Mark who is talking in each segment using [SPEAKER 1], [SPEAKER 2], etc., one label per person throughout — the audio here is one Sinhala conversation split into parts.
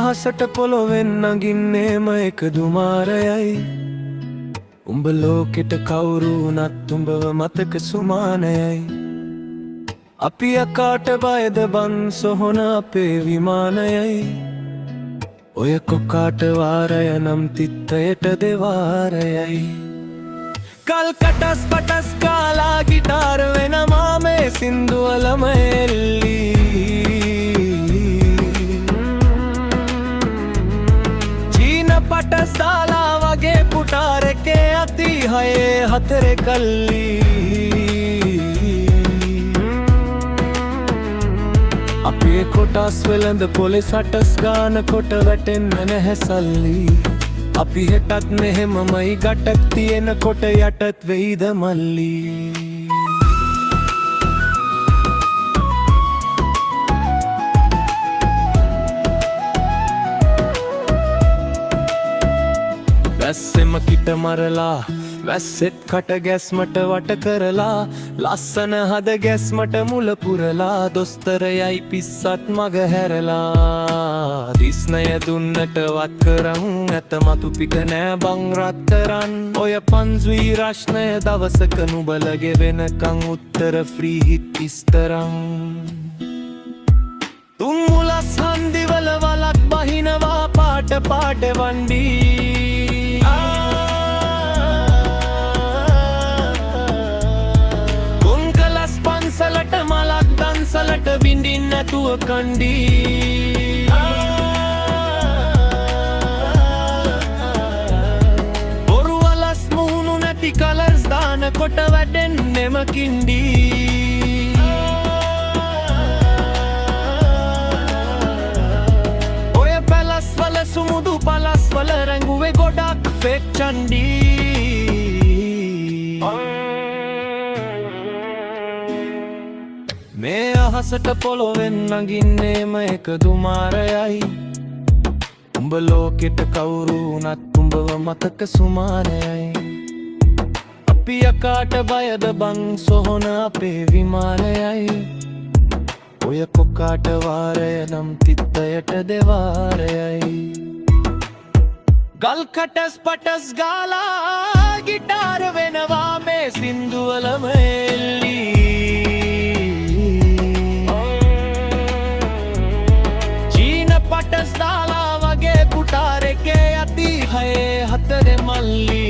[SPEAKER 1] අහසට පොළොවෙන් නගින්නේම එක දුමාරයයි. උඹ ලෝකෙට කවුරු වුණත් උඹව මතක සුමානයයි. අපි යකාට බයද බන් සොහොන අපේ විමානයයි. ඔය කොකාට වාරය නම් තිත්තයට දෙවාරයයි. කල් කටස් පටස් කාලා ගිටාර වෙනවා මේ සින්දුවලම එල්ලී. පටස් දාලා වගේ පුටාරකේ අති හයේ හතරෙ කල්ලී. අපේ කොටස් වෙළඳ පොලෙ සටස් ගාන කොට වැටෙන්න නැහැ සල්ලි. අපි හෙටත් මෙහෙමමයි ගටක් තියෙන කොට යටත් වෙයිද මල්ලි. වැස්සෙම කිට මරලා වැස්සෙත් කට ගැස්මට වට කරලා ලස්සන හද ගැස්මට මුල පුරලා දොස්තරයයි පිස්සත් මග හැරලා දිස්නය දුන්නට වත් කරන් ඇත මතු පිට නෑ බං රත්තරන්. ඔය පන්සුයි රශ්නය දවසක නුබලගෙ වෙනකං උත්තර ෆ්‍රී හිට් ඉස්තරන්. තුන් මුලස් හන්දිවල වලක් බහිනවා පාට පාට වන්ඩී. සලට මලක් දන්සලට බිඳින් නැතුව කණ්ඩී. බොරු වලස් මුහුණු නැති කලර්ස් දාන කොට වැඩෙන්නෙම කින්ඩී. ඔය පැලස් වල සුමුදු පලස් වල රැඟුවේ ගොඩක් ෆෙක් චණ්ඩී. මේ අහසට පොළොවෙන් නගින්නේම එක දුමාරයයි. උඹ ලෝකෙට කවුරු වුණත් උඹව මතක සුමානයයි. අපි යකාට බයද බං සොහොන අපේ විමානයයි. ඔය කොකාට වාරය නම් තිත්තයට දෙවාරයයි. ගල් කටස් පටස් ගාලා ගිටාර වෙනවා මේ සින්දුවලම එල්ලී. පටස් දාලා වගේ පුටාරකේ අති හයේ හතරෙ මල්ලි.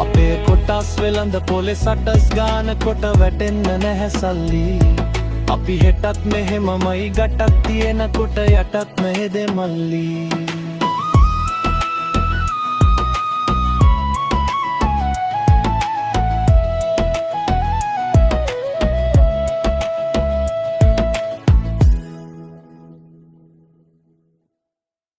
[SPEAKER 1] අපේ කොටස් වෙළඳ පොලෙ සටස් ගාන කොට වැටෙන්න නැහැ සල්ලි. අපි හෙටත් මෙහෙමමයි ගටක් තියෙන කොට යටත් මෙහෙද මල්ලි.